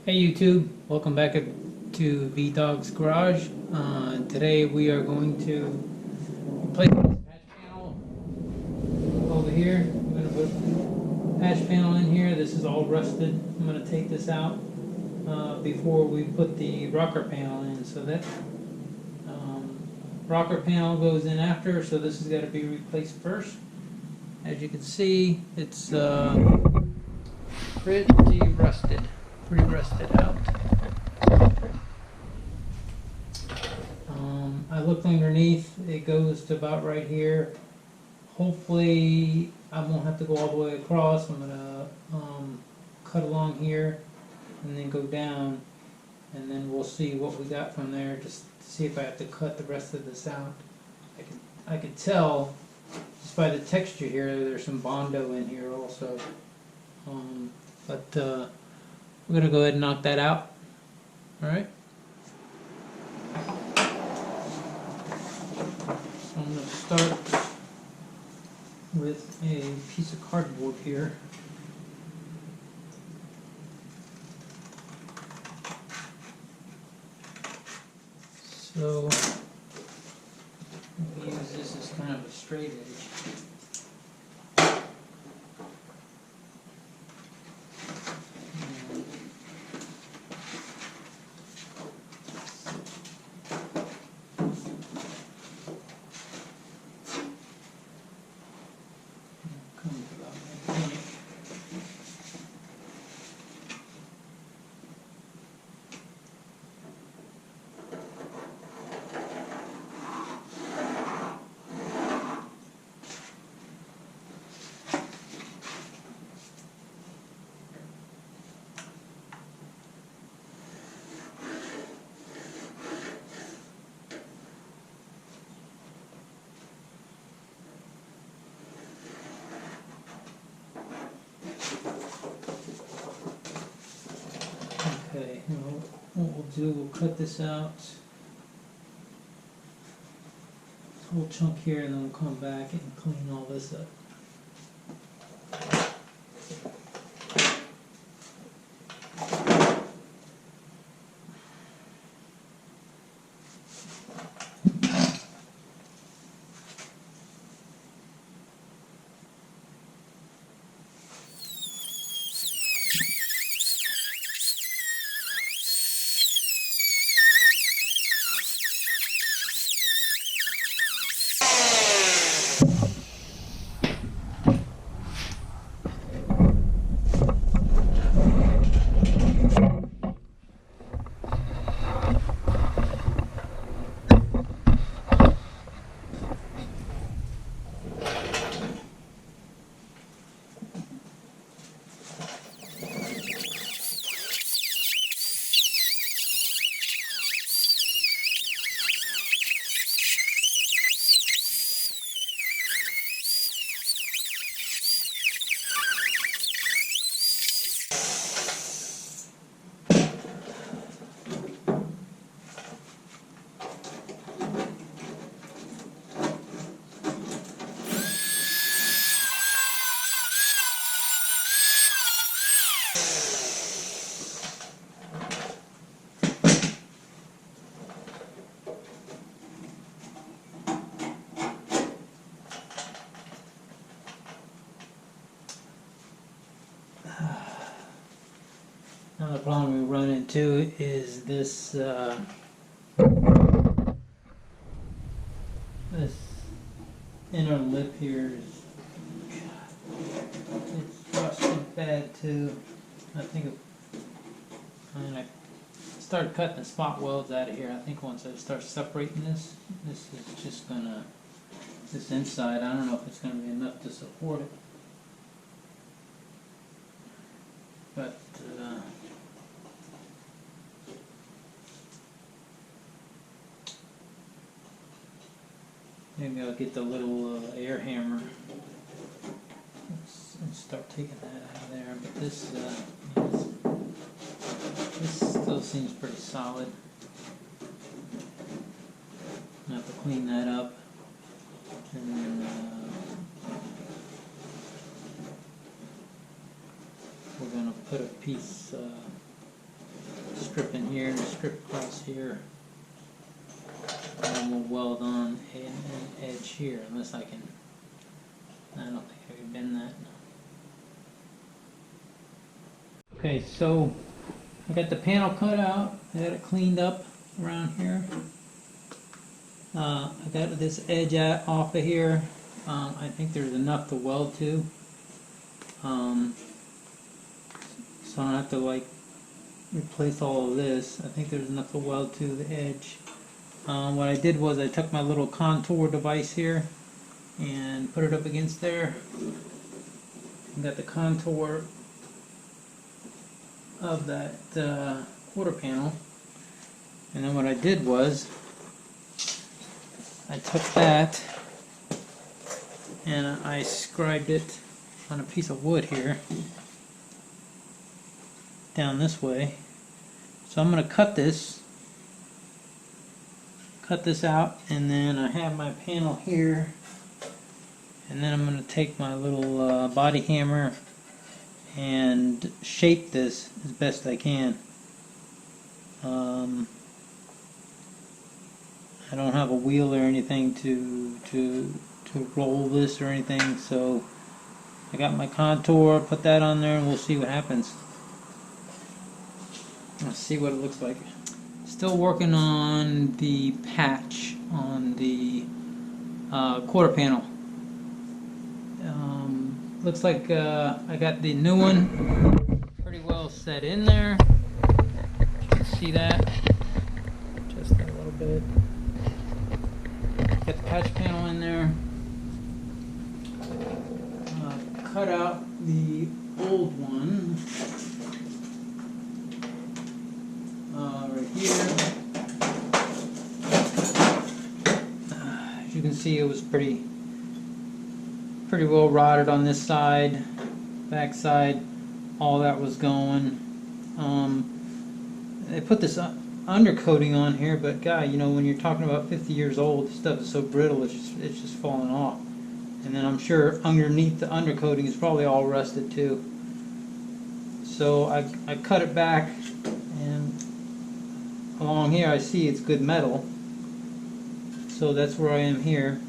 Hey YouTube, welcome back to V-Dog's Garage. Today we are going to replace this patch panel over here. I'm going to put a patch panel in here. This is all rusted. I'm going to take this out before we put the rocker panel in. So that rocker panel goes in after, so this has got to be replaced first. As you can see, it's pretty rusted out. I looked underneath, it goes to about right here. Hopefully I won't have to go all the way across. I'm gonna cut along here and then go down, and then we'll see what we got from there, just to see if I have to cut the rest of this out. I can tell just by the texture here there's some bondo in here also, but we're gonna go ahead and knock that out. All right. So I'm gonna start with a piece of cardboard here. So we use this as kind of a straight edge. Okay, well, what we'll do, we'll cut this out, this whole chunk here, and then we'll come back and clean all this up. Now the problem we run into is this this inner lip here is, it's rusted bad too. I started cutting the spot welds out of here. I think once I start separating this is just gonna, this inside, I don't know if it's gonna be enough to support it. But maybe I'll get the little air hammer and start taking that out of there. But this this still seems pretty solid. I have to clean that up, and then we're going to put a piece strip in here and a strip across here. And then we'll weld on an edge here, unless I can. I don't think I can bend that. Okay, so I got the panel cut out. I got it cleaned up around here. I got this edge off of here. I think there's enough to weld to. So I don't have to like replace all of this. I think there's enough to weld to the edge. What I did was I took my little contour device here and put it up against there. I got the contour of that quarter panel, and then what I did was I took that and I scribed it on a piece of wood here down this way. So I'm going to cut this out, and then I have my panel here, and then I'm going to take my little body hammer and shape this as best I can. I don't have a wheel or anything to roll this or anything, so I got my contour, put that on there, and we'll see what happens. Let's see what it looks like. Still working on the patch on the quarter panel. Looks like I got the new one pretty well set in there. You can see that. Just a little bit. Got the patch panel in there. Cut out the old one right here. As you can see, it was pretty well rotted on this side, back side. All that was going. They put this undercoating on here, but God, you know, when you're talking about 50 years old, this stuff is so brittle, it's just falling off. And then I'm sure underneath the undercoating is probably all rusted too. So I cut it back, and along here I see it's good metal. So that's where I am here.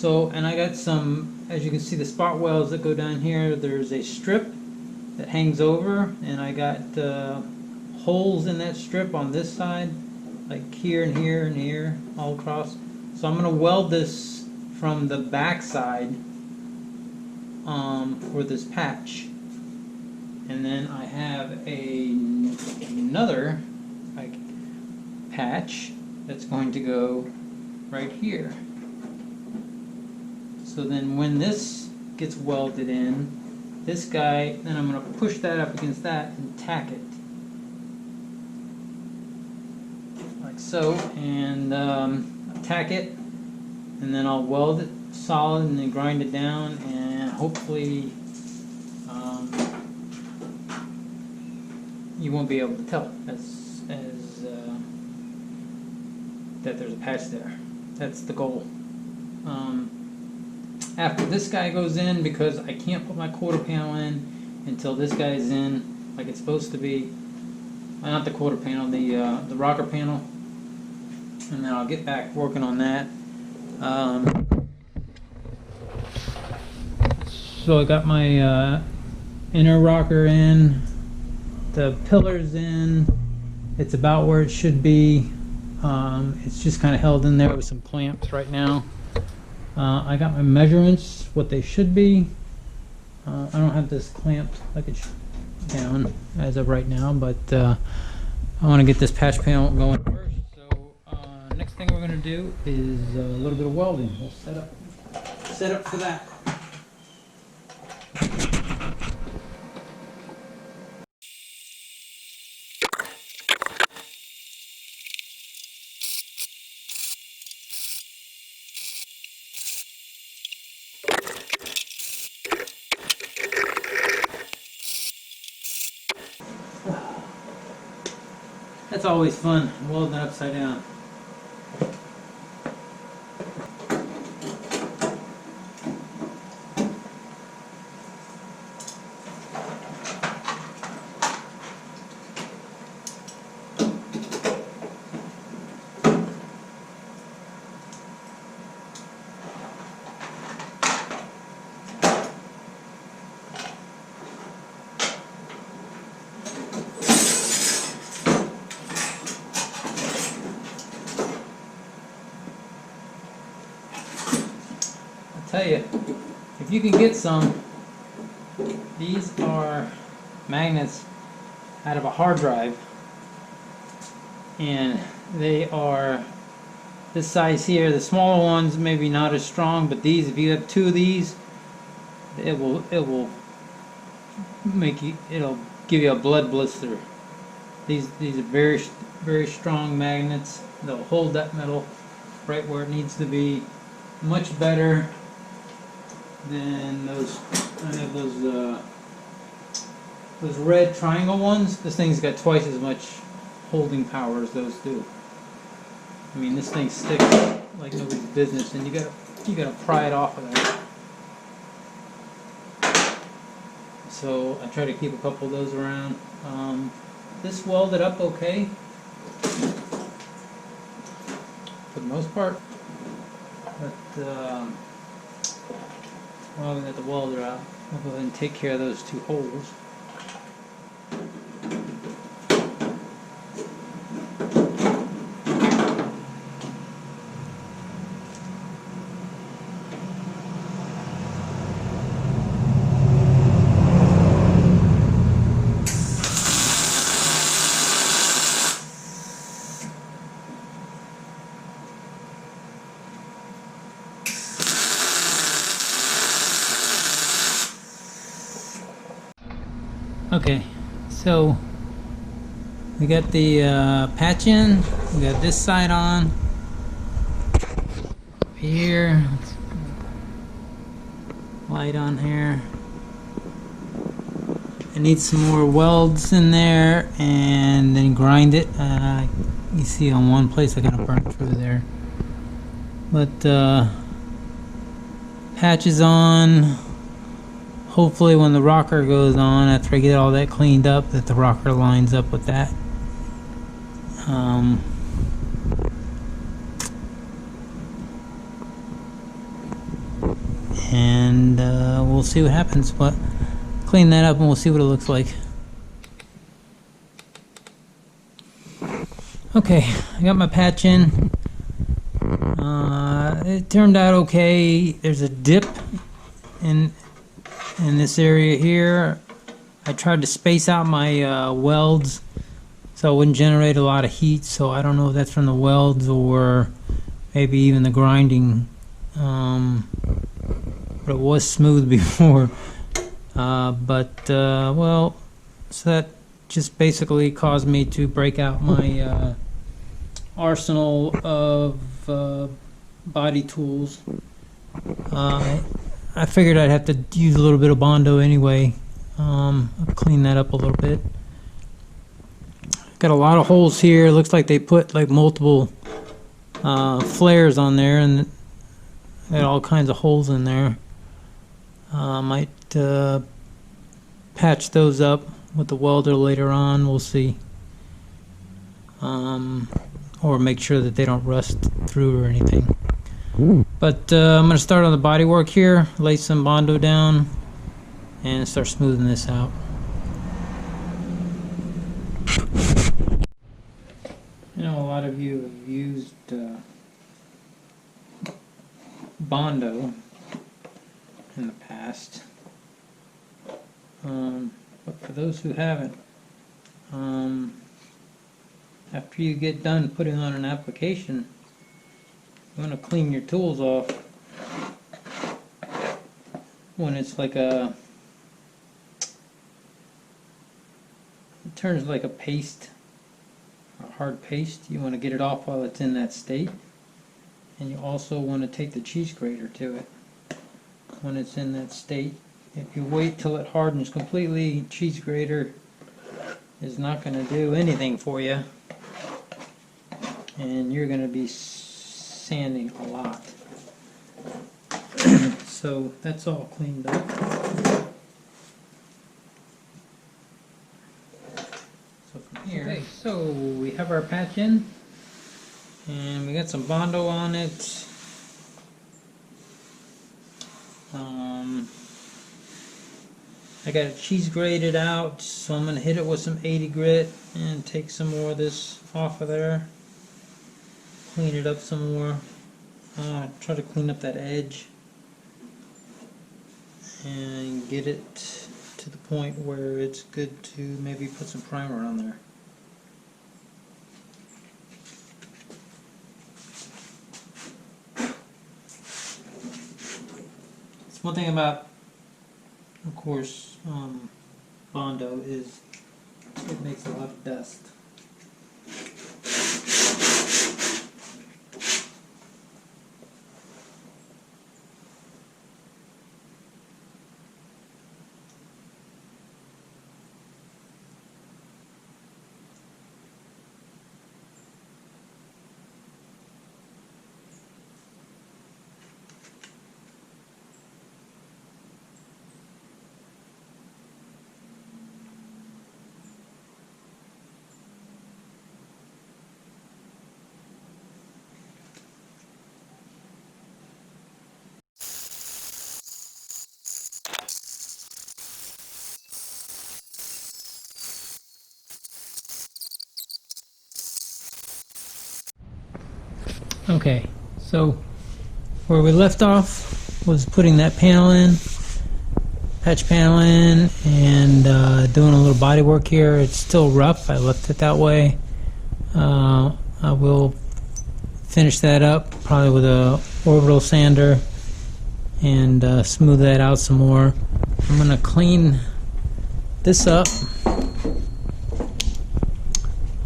And I got some, as you can see, the spot welds that go down here. There's a strip that hangs over, and I got holes in that strip on this side, like here and here and here, all across. So I'm going to weld this from the back side for this patch. And then I have another patch that's going to go right here. So then when this gets welded in, this guy, then I'm going to push that up against that and tack it. Like so, and tack it, and then I'll weld it solid and then grind it down, and hopefully you won't be able to tell that there's a patch there. That's the goal. After this guy goes in, because I can't put my quarter panel in until this guy's in like it's supposed to be. Not the quarter panel, the rocker panel. And then I'll get back working on that. So I got my inner rocker in, the pillars in. It's about where it should be. It's just kind of held in there with some clamps right now. I got my measurements, what they should be. I don't have this clamped like it down as of right now, but I want to get this patch panel going first. So next thing we're going to do is a little bit of welding. We'll set up for that. That's always fun, welding it upside down. tell you, if you can get some, these are magnets out of a hard drive, and they are this size here. The smaller ones maybe not as strong, but these, if you have two of these, it will make you, it'll give you a blood blister. These are very strong magnets. They'll hold that metal right where it needs to be. Much better than those. I have those red triangle ones. This thing's got twice as much holding power as those do. I mean, this thing sticks like nobody's business, and you gotta pry it off of there. So I try to keep a couple of those around. This welded up okay for the most part, but well, we got the welder out. I'll go ahead and take care of those two holes. Okay, so we got the patch in, we got this side on, here, light on here. It needs some more welds in there, and then grind it. You see on one place I got to burn through there, but patch is on. Hopefully when the rocker goes on, after I get all that cleaned up, that the rocker lines up with that. And we'll see what happens, but clean that up and we'll see what it looks like. Okay, I got my patch in. It turned out okay. There's a dip in this area here. I tried to space out my welds so it wouldn't generate a lot of heat, so I don't know if that's from the welds or maybe even the grinding, but it was smooth before, well, so that just basically caused me to break out my arsenal of body tools. I figured I'd have to use a little bit of bondo anyway. I'll clean that up a little bit. Got a lot of holes here. Looks like they put like multiple flares on there, and got all kinds of holes in there. Might patch those up with the welder later on. We'll see. Or make sure that they don't rust through or anything. But I'm going to start on the body work here, lay some bondo down, and start smoothing this out. You know, a lot of you have used bondo in the past, but for those who haven't, after you get done putting on an application, you want to clean your tools off when it's like it turns like a paste, a hard paste. You want to get it off while it's in that state, and you also want to take the cheese grater to it when it's in that state. If you wait till it hardens completely, cheese grater is not going to do anything for you, and you're going to be sanding a lot. So that's all cleaned up. So from here, okay, so we have our patch in, and we got some bondo on it. I got it cheese grated out, so I'm going to hit it with some 80 grit and take some more of this off of there. Clean it up some more. Try to clean up that edge. and get it to the point where it's good to maybe put some primer on there. It's one thing about, of course, bondo is it makes a lot of dust. Okay, so where we left off was putting that panel in, patch panel in, and doing a little body work here. It's still rough, I left it that way. I will finish that up probably with a orbital sander and smooth that out some more. I'm going to clean this up.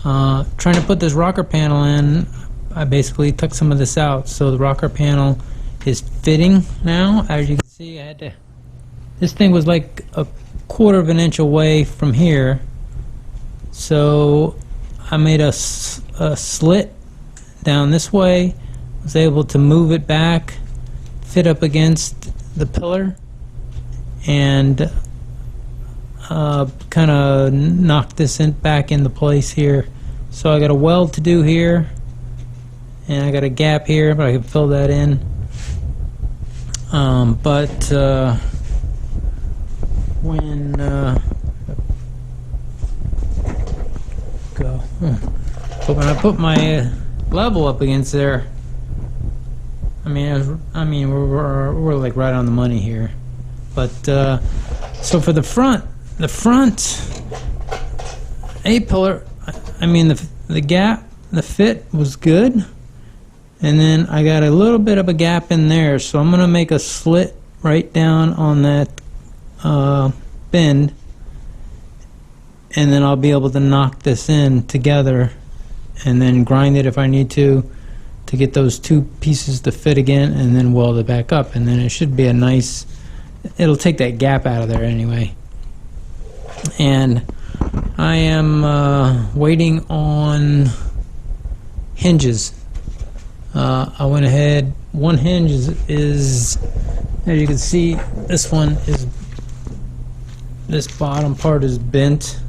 Trying to put this rocker panel in, I basically took some of this out, so the rocker panel is fitting now. As you can see, I had to, this thing was like a 1/4 of an inch away from here, so I made a slit down this way, was able to move it back, fit up against the pillar, and kind of knock this back into place here. So I got a weld to do here, and I got a gap here, but I can fill that in. When I put my level up against there, we're like right on the money here. But so for the front A pillar, the gap, the fit was good, and then I got a little bit of a gap in there, so I'm gonna make a slit right down on that bend, and then I'll be able to knock this in together and then grind it if I need to get those two pieces to fit again, and then weld it back up, and then it should be a nice, it'll take that gap out of there anyway. And I am waiting on hinges. I went ahead, one hinge is, as you can see, this one is, this bottom part is bent.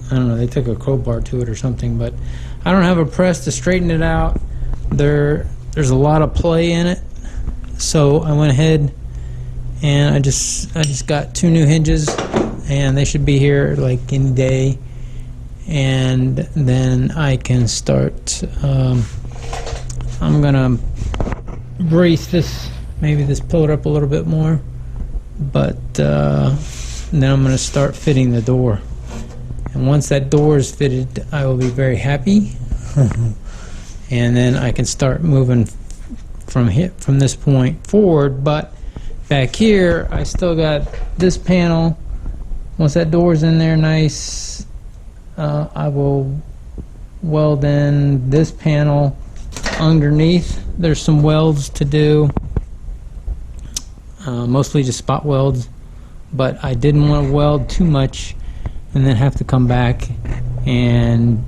I don't know, they took a crowbar to it or something, but I don't have a press to straighten it out. There's a lot of play in it, so I went ahead and I just got 2 new hinges, and they should be here like any day, and then I can start. I'm gonna brace this, maybe this pillar up a little bit more, but then I'm gonna start fitting the door. And once that door is fitted, I will be very happy. And then I can start moving from this point forward. But back here, I still got this panel. Once that door's in there nice, I will weld in this panel underneath. There's some welds to do, mostly just spot welds, but I didn't want to weld too much and then have to come back and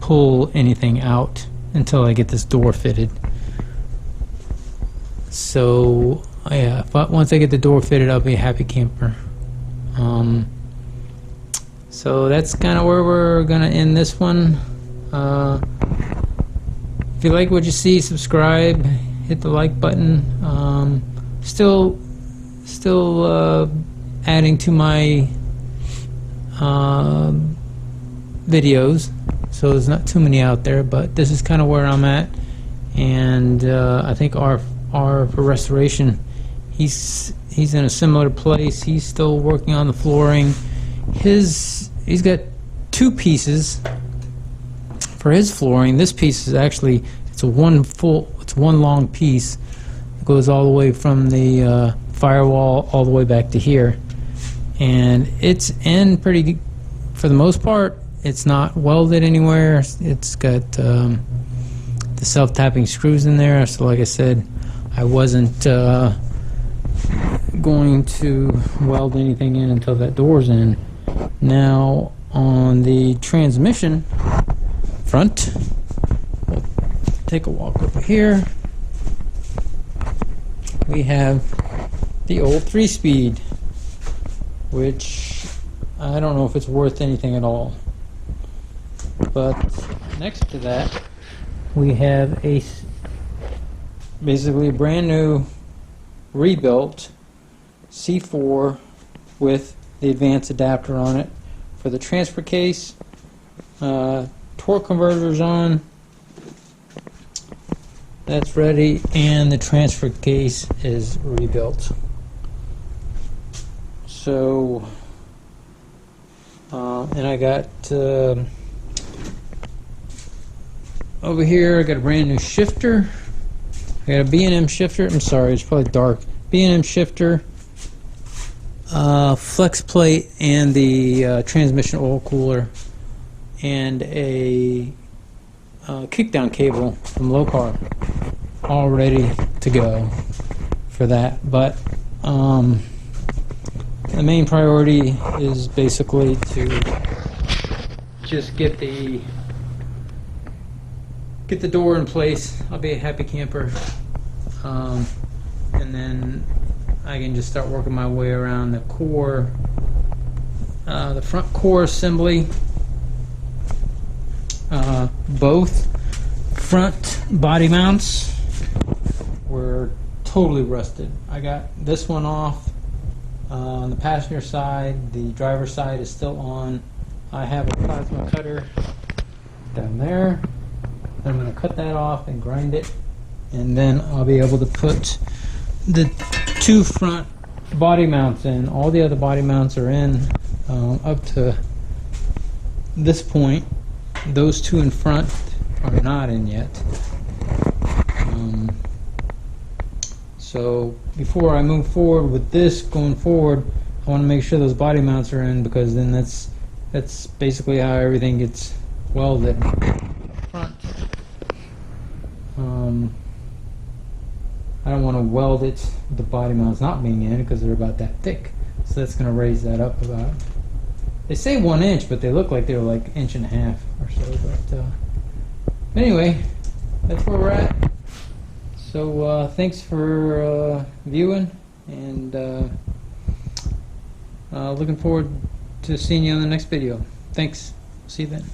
pull anything out until I get this door fitted. So yeah, but once I get the door fitted, I'll be a happy camper. So that's kind of where we're gonna end this one. If you like what you see, subscribe, hit the like button. Still adding to my videos, so there's not too many out there, but this is kind of where I'm at, and I think R for restoration he's in a similar place. He's still working on the flooring. He's got two pieces for his flooring. This piece is actually, it's one long piece. It goes all the way from the firewall all the way back to here, and it's in pretty, for the most part. It's not welded anywhere. It's got the self-tapping screws in there. So like I said, I wasn't going to weld anything in until that door's in. Now on the transmission front, we'll take a walk over here. We have the old 3-speed, which I don't know if it's worth anything at all. But next to that, we have basically a brand new rebuilt C4 with the advanced adapter on it for the transfer case. Torque converter's on. That's ready, and the transfer case is rebuilt. So, and I got over here, I got a brand new shifter. I got a B&M shifter. I'm sorry, it's probably dark. B&M shifter, flex plate, and the transmission oil cooler, and a kickdown cable from Low Carb, all ready to go for that. But the main priority is basically to just get the door in place. I'll be a happy camper, and then I can just start working my way around the core, the front core assembly. Both front body mounts were totally rusted. I got this one off on the passenger side. The driver's side is still on. I have a plasma cutter down there. I'm going to cut that off and grind it, and then I'll be able to put the two front body mounts in. All the other body mounts are in up to this point. Those two in front are not in yet. So before I move forward with this going forward, I want to make sure those body mounts are in, because then that's basically how everything gets welded front. I don't want to weld it with the body mounts not being in, because they're about that thick. So that's going to raise that up about, they say 1 inch, but they look like they're like 1.5 inches or so. But anyway, that's where we're at. So thanks for viewing, and looking forward to seeing you on the next video. Thanks. See you then.